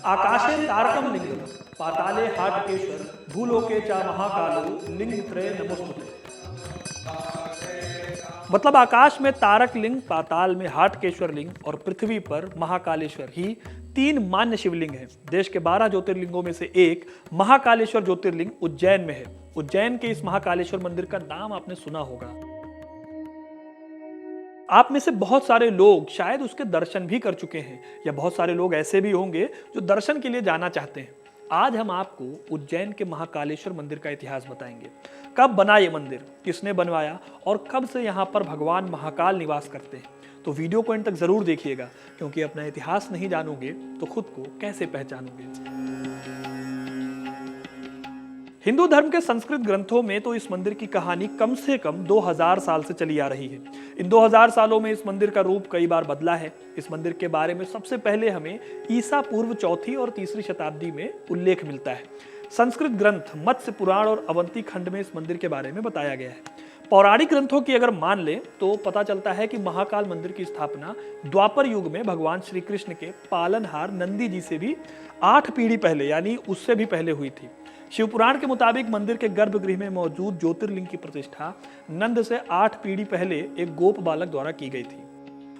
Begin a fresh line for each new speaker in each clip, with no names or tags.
आकाशे तारकम लिंगम पाताले हाटकेश्वर भूलोके चा महाकालो लिंग त्रय नमोस्तुते। मतलब आकाश में तारक लिंग, पाताल में हाटकेश्वर लिंग और पृथ्वी पर महाकालेश्वर ही 3 मान्य शिवलिंग हैं। देश के 12 ज्योतिर्लिंगों में से एक महाकालेश्वर ज्योतिर्लिंग उज्जैन में है। उज्जैन के इस महाकालेश्वर मंदिर का नाम आपने सुना होगा। आप में से बहुत सारे लोग शायद उसके दर्शन भी कर चुके हैं या बहुत सारे लोग ऐसे भी होंगे जो दर्शन के लिए जाना चाहते हैं। आज हम आपको उज्जैन के महाकालेश्वर मंदिर का इतिहास बताएंगे। कब बना ये मंदिर, किसने बनवाया और कब से यहाँ पर भगवान महाकाल निवास करते हैं। तो वीडियो को अंत तक जरूर देखिएगा, क्योंकि अपना इतिहास नहीं जानोगे तो खुद को कैसे पहचानोगे। हिंदू धर्म के संस्कृत ग्रंथों में तो इस मंदिर की कहानी कम से कम 2000 साल से चली आ रही है। इन 2000 सालों में इस मंदिर का रूप कई बार बदला है। इस मंदिर के बारे में सबसे पहले हमें ईसा पूर्व 4वीं और 3वीं शताब्दी में उल्लेख मिलता है। संस्कृत ग्रंथ मत्स्य पुराण और अवंती खंड में इस मंदिर के बारे में बताया गया है। पौराणिक ग्रंथों की अगर मान लें तो पता चलता है कि महाकाल मंदिर की स्थापना द्वापर युग में भगवान श्री कृष्ण के पालनहार नंदी जी से भी 8 पीढ़ी पहले, यानी उससे भी पहले हुई थी। शिवपुराण के मुताबिक मंदिर के गर्भगृह में मौजूद ज्योतिर्लिंग की प्रतिष्ठा नंद से 8 पीढ़ी पहले एक गोप बालक द्वारा की गई थी।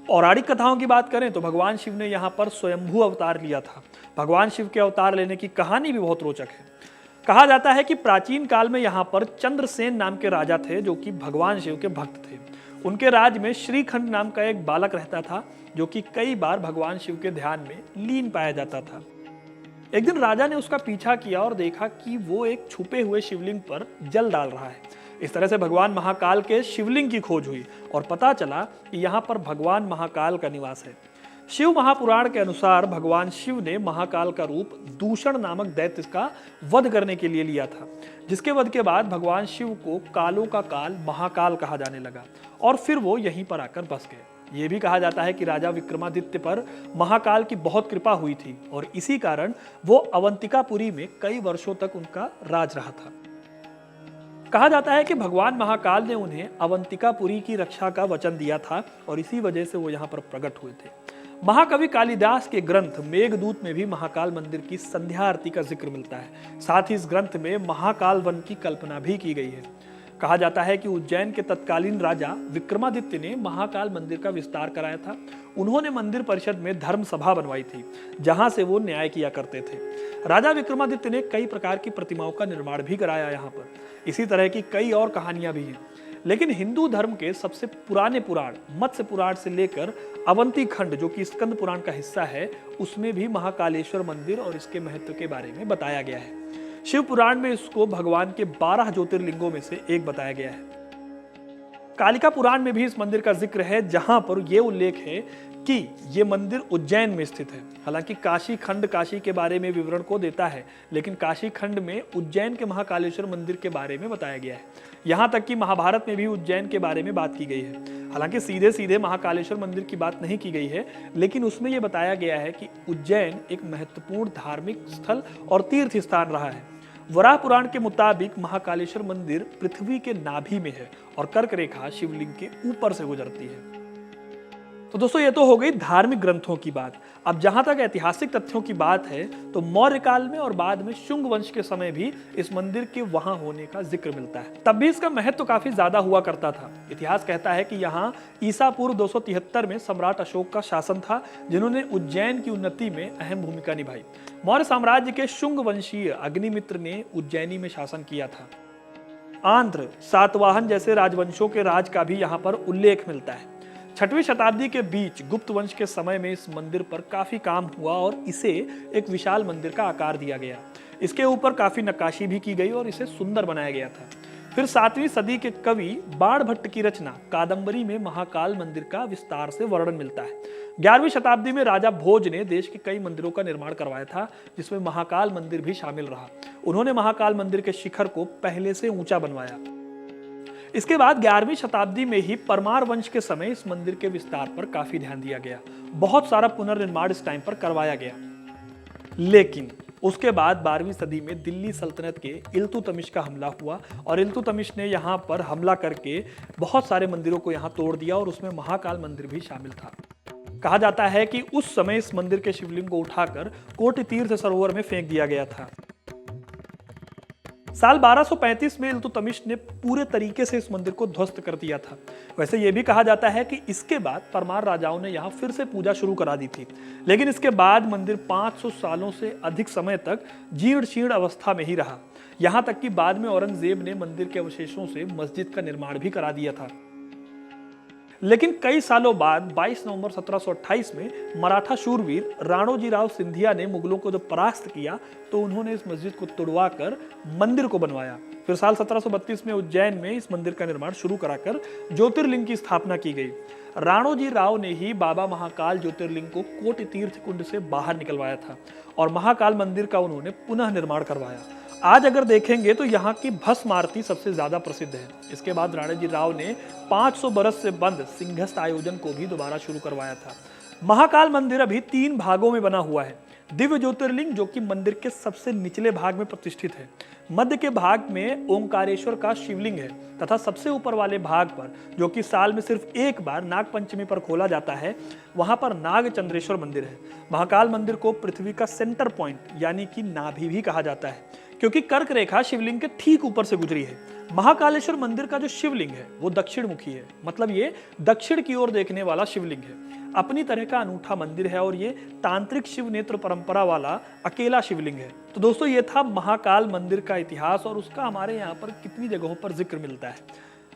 पौराणिक कथाओं की बात करें तो भगवान शिव ने यहाँ पर स्वयंभू अवतार लिया था। भगवान शिव के अवतार लेने की कहानी भी बहुत रोचक है। कहा जाता है कि प्राचीन काल में यहाँ पर चंद्रसेन नाम के राजा थे, जो कि भगवान शिव के भक्त थे। उनके राज में श्रीखंड नाम का एक बालक रहता था, जो कि कई बार भगवान शिव के ध्यान में लीन पाया जाता था। एक दिन राजा ने उसका पीछा किया और देखा कि वो एक छुपे हुए शिवलिंग पर जल डाल रहा है। इस तरह से भगवान महाकाल के शिवलिंग की खोज हुई और पता चला कि यहाँ पर भगवान महाकाल का निवास है। शिव महापुराण के अनुसार भगवान शिव ने महाकाल का रूप दूषण नामक दैत्य का वध करने के लिए लिया था, जिसके वध के बाद भगवान शिव को कालों का काल महाकाल कहा जाने लगा और फिर वो यहीं पर आकर बस गए। ये भी कहा जाता है कि राजा विक्रमादित्य पर महाकाल की बहुत कृपा हुई थी और इसी कारण वो अवंतिकापुरी में कई वर्षों तक उनका राज रहा था। कहा जाता है कि भगवान महाकाल ने उन्हें अवंतिकापुरी की रक्षा का वचन दिया था और इसी वजह से वो यहाँ पर प्रकट हुए थे। महाकवि कालिदास के ग्रंथ मेघदूत में भी महाकाल मंदिर की संध्या आरती का जिक्र मिलता है। साथ ही इस ग्रंथ में महाकाल वन की कल्पना भी की गई है। कहा जाता है कि उज्जैन के तत्कालीन राजा विक्रमादित्य ने महाकाल मंदिर का विस्तार कराया था। उन्होंने मंदिर परिषद में धर्म सभा बनवाई थी, जहां से वो न्याय किया करते थे। राजा विक्रमादित्य ने कई प्रकार की प्रतिमाओं का निर्माण भी कराया यहाँ पर। इसी तरह की कई और कहानियां भी हैं। लेकिन हिंदू धर्म के सबसे पुराने पुराण मत्स्य पुराण से लेकर अवंती खंड, जो कि स्कंद पुराण का हिस्सा है, उसमें भी महाकालेश्वर मंदिर और इसके महत्व के बारे में बताया गया है। शिव पुराण में इसको भगवान के 12 ज्योतिर्लिंगों में से एक बताया गया है। कालिका पुराण में भी इस मंदिर का जिक्र है, जहां पर यह उल्लेख है कि यह मंदिर उज्जैन में स्थित है। हालांकि काशी खंड काशी के बारे में विवरण को देता है, लेकिन काशी खंड में उज्जैन के महाकालेश्वर मंदिर के बारे में बताया गया है। यहां तक कि महाभारत में भी उज्जैन के बारे में बात की गई है। हालांकि सीधे सीधे महाकालेश्वर मंदिर की बात नहीं की गई है, लेकिन उसमें यह बताया गया है कि उज्जैन एक महत्वपूर्ण धार्मिक स्थल और तीर्थ स्थान रहा है। वराह पुराण के मुताबिक महाकालेश्वर मंदिर पृथ्वी के नाभि में है और कर्क रेखा शिवलिंग के ऊपर से गुजरती है। तो दोस्तों, ये तो हो गई धार्मिक ग्रंथों की बात। अब जहां तक ऐतिहासिक तथ्यों की बात है तो मौर्य काल में और बाद में शुंग वंश के समय भी इस मंदिर के वहां होने का जिक्र मिलता है। तब भी इसका महत्व काफी ज्यादा हुआ करता था। इतिहास कहता है कि यहाँ ईसा पूर्व 273 में सम्राट अशोक का शासन था, जिन्होंने उज्जैन की उन्नति में अहम भूमिका निभाई। मौर्य साम्राज्य के शुंग वंशीय अग्निमित्र ने उज्जैनी में शासन किया था। आंध्र, सातवाहन जैसे राजवंशों के राज का भी यहाँ पर उल्लेख मिलता है। 6वीं शताब्दी के बीच गुप्त वंश के समय में इस मंदिर पर काफी काम हुआ और इसे एक विशाल मंदिर का आकार दिया गया। इसके ऊपर काफी नक्काशी भी की गई और इसे सुंदर बनाया गया था। फिर 7वीं सदी के कवि बाणभट्ट की रचना कादंबरी में महाकाल मंदिर का विस्तार से वर्णन मिलता है। 11वीं शताब्दी में राजा भोज ने देश के कई मंदिरों का निर्माण करवाया था, जिसमें महाकाल मंदिर भी शामिल रहा। उन्होंने महाकाल मंदिर के शिखर को पहले से ऊंचा बनवाया। इसके बाद 11वीं शताब्दी में ही परमार वंश के समय इस मंदिर के विस्तार पर काफी ध्यान दिया गया। बहुत सारा पुनर्निर्माण इस टाइम पर करवाया गया। लेकिन उसके बाद 12वीं सदी में दिल्ली सल्तनत के इल्तुतमिश का हमला हुआ और इल्तुतमिश ने यहाँ पर हमला करके बहुत सारे मंदिरों को यहाँ तोड़ दिया और उसमें महाकाल मंदिर भी शामिल था। कहा जाता है कि उस समय इस मंदिर के शिवलिंग को उठाकर कोटि तीर्थ सरोवर में फेंक दिया गया था। साल 1235 में इल्तुतमिश ने पूरे तरीके से इस मंदिर को ध्वस्त कर दिया था। वैसे यह भी कहा जाता है कि इसके बाद परमार राजाओं ने यहाँ फिर से पूजा शुरू करा दी थी, लेकिन इसके बाद मंदिर 500 सालों से अधिक समय तक जीर्ण शीर्ण अवस्था में ही रहा। यहाँ तक कि बाद में औरंगजेब ने मंदिर के अवशेषों से मस्जिद का निर्माण भी करा दिया था। लेकिन कई सालों बाद 22 नवंबर 1728 में मराठा शूरवीर राणोजी राव सिंधिया ने मुगलों को जब परास्त किया तो उन्होंने इस मस्जिद को तुड़वाकर मंदिर को बनवाया। फिर साल 1732 में उज्जैन में इस मंदिर का निर्माण शुरू कराकर ज्योतिर्लिंग की स्थापना की गई। राणोजी राव ने ही बाबा महाकाल ज्योतिर्लिंग को कोटि तीर्थ कुंड से बाहर निकलवाया था और महाकाल मंदिर का उन्होंने पुनः निर्माण करवाया। आज अगर देखेंगे तो यहाँ की भस्म आरती सबसे ज्यादा प्रसिद्ध है। इसके बाद राणोजी राव ने 500 बरस से बंद सिंहस्थ आयोजन को भी दोबारा शुरू करवाया था। महाकाल मंदिर अभी 3 भागों में बना हुआ है। दिव्य ज्योतिर्लिंग जो कि मंदिर के सबसे निचले भाग में प्रतिष्ठित है, मध्य के भाग में ओंकारेश्वर का शिवलिंग है तथा सबसे ऊपर वाले भाग पर, जो कि साल में सिर्फ एक बार नाग पंचमी पर खोला जाता है, वहां पर नागचंद्रेश्वर मंदिर है। महाकाल मंदिर को पृथ्वी का सेंटर पॉइंट यानी कि नाभि भी कहा जाता है, क्योंकि कर्क रेखा शिवलिंग के ठीक ऊपर से गुजरी है। महाकालेश्वर मंदिर का जो शिवलिंग है वो दक्षिण मुखी है, मतलब ये दक्षिण की ओर देखने वाला शिवलिंग है। अपनी तरह का अनूठा मंदिर है और ये तांत्रिक शिव नेत्र परंपरा वाला अकेला शिवलिंग है। तो दोस्तों, ये था महाकाल मंदिर का इतिहास और उसका हमारे यहाँ पर कितनी जगहों पर जिक्र मिलता है।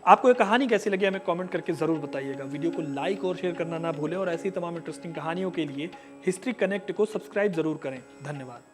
आपको ये कहानी कैसी लगी हमें कमेंट करके जरूर बताइएगा। वीडियो को लाइक और शेयर करना ना भूलें और ऐसी तमाम इंटरेस्टिंग कहानियों के लिए हिस्ट्री कनेक्ट को सब्सक्राइब जरूर करें। धन्यवाद।